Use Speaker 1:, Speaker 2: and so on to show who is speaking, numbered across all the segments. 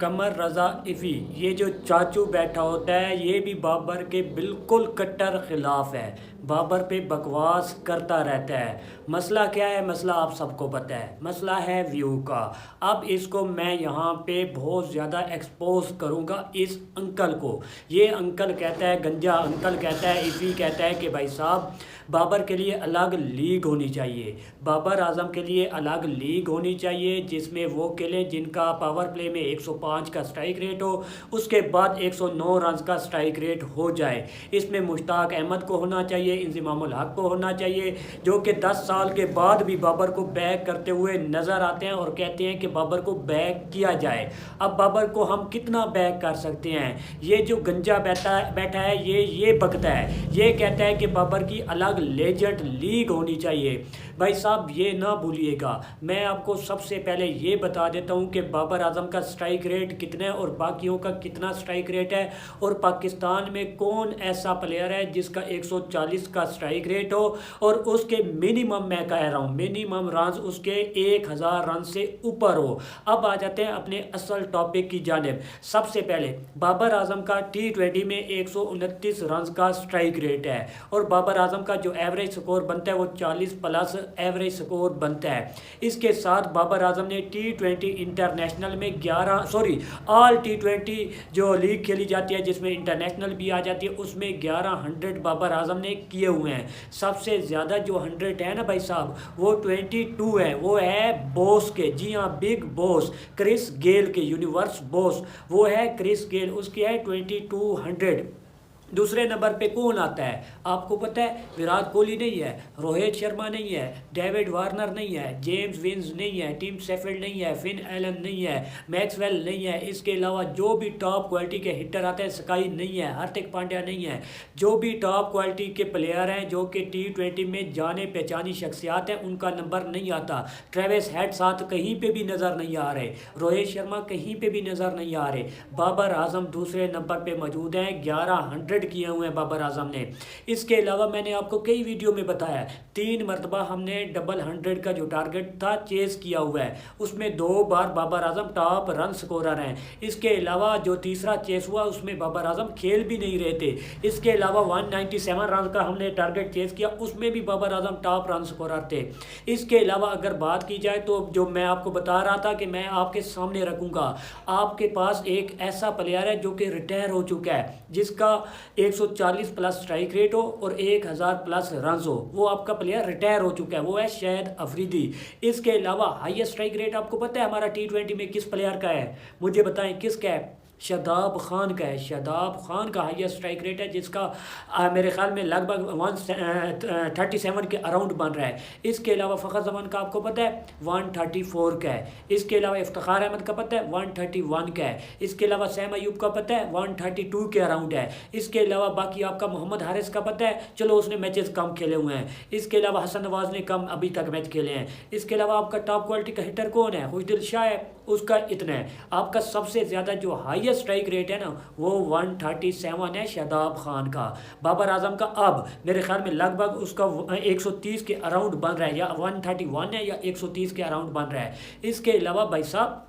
Speaker 1: कमर रज़ा इफ़ी ये जो चाचू बैठा होता है ये भी बाबर के बिल्कुल कट्टर ख़िलाफ़ है। बाबर पे बकवास करता रहता है। मसला क्या है? मसला आप सबको पता है, मसला है व्यू का। अब इसको मैं यहाँ पे बहुत ज़्यादा एक्सपोज करूँगा इस अंकल को। ये अंकल कहता है, गंजा अंकल कहता है, इफ़ी कहता है कि भाई साहब बाबर के लिए अलग लीग होनी चाहिए, बाबर आजम के लिए अलग लीग होनी चाहिए जिसमें वो खेलें जिनका पावर प्ले में 105 का स्ट्राइक रेट हो, उसके बाद 109 रन का स्ट्राइक रेट हो जाए। इसमें मुश्ताक अहमद को होना चाहिए, इंज़मामुल हक को होना चाहिए, जो कि 10 साल के बाद भी बाबर को बैक करते हुए नज़र आते हैं और कहते हैं कि बाबर को बैक किया जाए। अब बाबर को हम कितना बैक कर सकते हैं? ये जो गंजा बैठा है ये बकता है, ये कहता है कि बाबर की अलग लेजेंड लीग होनी चाहिए। भाई साहब ये ना भूलिएगा, मैं आपको सबसे पहले ये बता देता हूँ कि बाबर आजम का स्ट्राइक रेट कितना है और बाकियों का कितना स्ट्राइक रेट है, और पाकिस्तान में कौन ऐसा प्लेयर है जिसका 140 का स्ट्राइक रेट हो और उसके मिनिमम, मैं कह रहा हूँ मिनिमम रन उसके 1000 रन से ऊपर हो। अब आ जाते हैं अपने असल टॉपिक की जानिब। सबसे पहले बाबर आजम का T20 में 129 रन का स्ट्राइक रेट है और बाबर आजम का जो एवरेज स्कोर बनता है वो 40 प्लस एवरेज स्कोर बनता है। इसके साथ बाबर आजम ने T20 इंटरनेशनल में ऑल T20 जो लीग खेली जाती है जिसमें इंटरनेशनल भी आ जाती है उसमें 1100 बाबर आजम ने किए हुए हैं। सबसे ज़्यादा जो 100 है ना भाई साहब वो 22 है, वो है बॉस के, जी हाँ बिग बॉस क्रिस गेल के, यूनिवर्स बॉस वो है क्रिस गेल, उसकी है 2200। दूसरे नंबर पे कौन आता है आपको पता है? विराट कोहली नहीं है, रोहित शर्मा नहीं है, डेविड वार्नर नहीं है, जेम्स विंस नहीं है, टिम शेफिल्ड नहीं है, फिन एलन नहीं है, मैक्सवेल नहीं है। इसके अलावा जो भी टॉप क्वालिटी के हिटर आते हैं, स्काई नहीं है, हार्दिक पांड्या नहीं है, जो भी टॉप क्वालिटी के प्लेयर हैं जो कि T20 में जाने पहचानी शख्सियात हैं उनका नंबर नहीं आता। ट्रेविस हेड साथ कहीं पर भी नज़र नहीं आ रहे, रोहित शर्मा कहीं पर भी नज़र नहीं आ रहे। बाबर आजम दूसरे नंबर पर मौजूद हैं, 1100 किए हुए हैं बाबर आजम ने। इसके अलावा मैंने आपको कई वीडियो में बताया 3 मरतबा हमने डबल 100 का जो टारगेट था चेस किया हुआ है, उसमें 2 बार Babar Azam top run scorer हैं। इसके अलावा जो तीसरा चेस हुआ उसमें बाबर आजम खेल भी नहीं रहे थे। इसके अलावा 197 रन का हमने टारगेट चेस किया, उसमें भी Babar Azam top run scorer थे। इसके अलावा अगर बात की जाए तो जो मैं आपको बता रहा था कि मैं आपके सामने रखूंगा, आपके पास एक ऐसा प्लेयर है जो कि रिटायर हो चुका है जिसका 140 प्लस स्ट्राइक रेट हो और 1000 प्लस रन हो, वो आपका प्लेयर रिटायर हो चुका है, वो है शाहिद अफरीदी। इसके अलावा हाईएस्ट स्ट्राइक रेट आपको पता है हमारा T20 में किस प्लेयर का है? मुझे बताएं किसका है? शादाब खान का है। शादाब खान का हाईएस्ट स्ट्राइक रेट है जिसका मेरे ख्याल में लगभग 137 के अराउंड बन रहा है। इसके अलावा फ़खर जमान का आपको पता है 134 का है। इसके अलावा इफ्तिखार अहमद का पता है 131 का है। इसके अलावा सैम अयूब का पता है 132 के अराउंड है। इसके अलावा बाकी आपका मोहम्मद हारिस का पता है, चलो उसने मैचेस कम खेले हुए हैं। इसके अलावा हसन नवाज ने कम अभी तक मैच खेले हैं। इसके अलावा आपका टॉप क्वालिटी का हिटर कौन है? खुशदिल शाह है, उसका इतना है। आपका सबसे ज़्यादा जो हाईएस्ट स्ट्राइक रेट है ना वो 137 है शादाब खान का। बाबर आजम का अब मेरे ख्याल में लगभग उसका 130 के अराउंड बन रहा है, या 131 है या 130 के अराउंड बन रहा है। इसके अलावा भाई साहब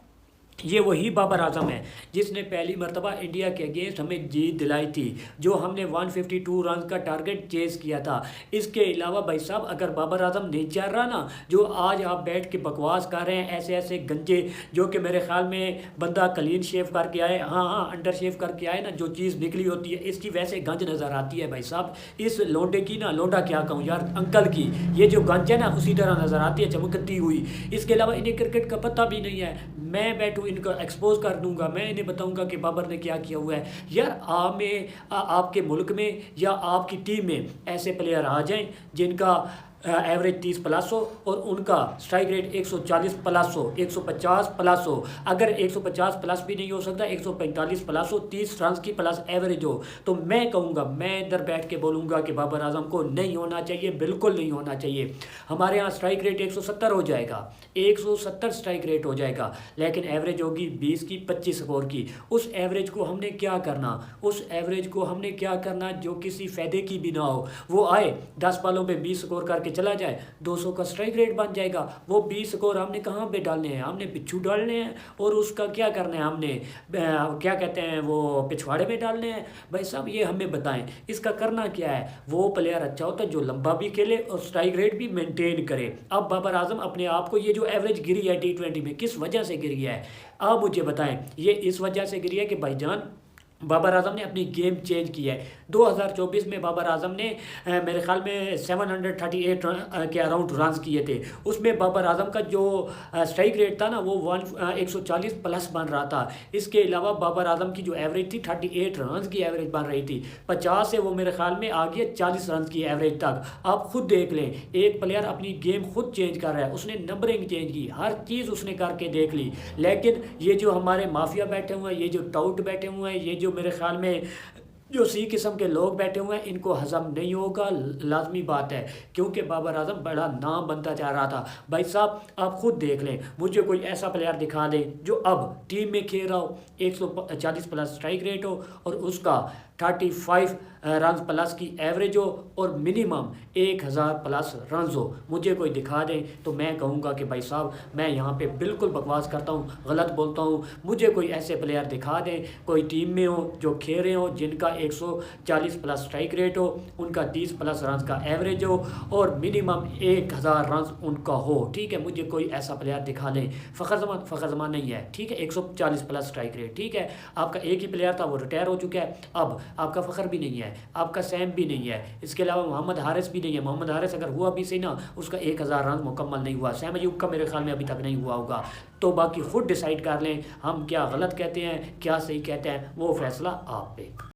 Speaker 1: ये वही बाबर आजम है जिसने पहली मरतबा इंडिया के अगेंस्ट हमें जीत दिलाई थी, जो हमने 152 रन का टारगेट चेस किया था। इसके अलावा भाई साहब अगर बाबर आजम नहीं चल रहा ना, जो आज आप बैठ के बकवास कर रहे हैं ऐसे ऐसे गंजे, जो कि मेरे ख्याल में बंदा क्लीन शेव करके आए, हाँ अंडर शेव करके आए ना, जो चीज़ निकली होती है इसकी वैसे गंज नज़र आती है भाई साहब। इस लोंडे की ना, लोंडा क्या कहूँ यार, अंकल की ये जो गंज है ना उसी तरह नज़र आती है, चमकती हुई। इसके अलावा इन्हें क्रिकेट का पता भी नहीं है। मैं बैठूँ इनको एक्सपोज कर दूंगा, मैं इन्हें बताऊंगा कि बाबर ने क्या किया हुआ है। यार आपके मुल्क में या आपकी टीम में ऐसे प्लेयर आ जाएं जिनका एवरेज 30 प्लस हो और उनका स्ट्राइक रेट 140 प्लस हो, 150 प्लस हो। अगर 150 प्लस भी नहीं हो सकता, 145 प्लस हो, 30 रन की प्लस एवरेज हो, तो मैं कहूँगा, मैं इधर बैठ के बोलूँगा कि बाबर आजम को नहीं होना चाहिए, बिल्कुल नहीं होना चाहिए। हमारे यहाँ स्ट्राइक रेट 170 हो जाएगा, 170 स्ट्राइक रेट हो जाएगा, लेकिन एवरेज होगी 20 की, 25 स्कोर की। उस एवरेज को हमने क्या करना? उस एवरेज को हमने क्या करना जो किसी फ़ायदे की भी ना हो। वो आए 10 बॉलों पे 20 स्कोर करके चला जाए 200 का स्ट्राइक रेट बन जाएगा। वो 20 स्कोर हमने कहाँ पे डालने हैं, हमने पिछू डालने हैं और उसका क्या करना है, हमने क्या कहते हैं वो पिछवाड़े में डालने हैं। भाई साहब ये हमें बताएं इसका करना क्या है। वो प्लेयर अच्छा होता है जो लंबा भी खेले और स्ट्राइक रेट भी मेंटेन करे। अब बाबर आजम अपने आप को, ये जो एवरेज गिरी है T20 में, किस वजह से गिरी है आप मुझे बताएं। ये इस वजह से गिरी है कि भाईजान बाबर आजम ने अपनी गेम चेंज की है। 2024 में बाबर आजम ने मेरे ख्याल में 738 के अराउंड रन किए थे। उसमें बाबर आजम का जो स्ट्राइक रेट था ना वो 140 प्लस बन रहा था। इसके अलावा बाबर आजम की जो एवरेज थी 38 रन की एवरेज बन रही थी। 50 से वो मेरे ख्याल में आ गया 40 रन की एवरेज तक। आप खुद देख लें, एक प्लेयर अपनी गेम खुद चेंज कर रहा है। उसने नंबरिंग चेंज की, हर चीज़ उसने करके देख ली। लेकिन ये जो हमारे माफिया बैठे हुए हैं, ये जो टाउट बैठे हुए हैं, ये जो मेरे ख्याल में जो सी किस्म के लोग बैठे हुए हैं, इनको हजम नहीं होगा, लाजमी बात है। क्योंकि बाबर आजम बड़ा नाम बनता जा रहा था। भाई साहब आप खुद देख लें, मुझे कोई ऐसा प्लेयर दिखा दें जो अब टीम में खेल रहा हो, 140 प्लस स्ट्राइक रेट हो और उसका 35 रन प्लस की एवरेज हो और मिनिमम 1000 प्लस रन हो। मुझे कोई दिखा दें तो मैं कहूँगा कि भाई साहब मैं यहाँ पे बिल्कुल बकवास करता हूँ, गलत बोलता हूँ। मुझे कोई ऐसे प्लेयर दिखा दें, कोई टीम में हो जो खेल रहे हो, जिनका 140 प्लस स्ट्राइक रेट हो, उनका 30 प्लस रन का एवरेज हो और मिनिमम 1000 रन उनका हो। ठीक है, मुझे कोई ऐसा प्लेयर दिखा लें। फ़खर जमान नहीं है, ठीक है, 140 प्लस स्ट्राइक रेट, ठीक है। आपका एक ही प्लेयर था, वो रिटायर हो चुका है। अब आपका फ़खर भी नहीं है, आपका सैम भी नहीं है, इसके अलावा मोहम्मद हारिस भी नहीं है। मोहम्मद हारिस अगर हुआ भी सही ना, उसका 1000 रन मुकम्मल नहीं हुआ। सैम अयूब का मेरे ख्याल में अभी तक नहीं हुआ होगा। तो बाकी खुद डिसाइड कर लें, हम क्या गलत कहते हैं क्या सही कहते हैं, वो फैसला आप पे।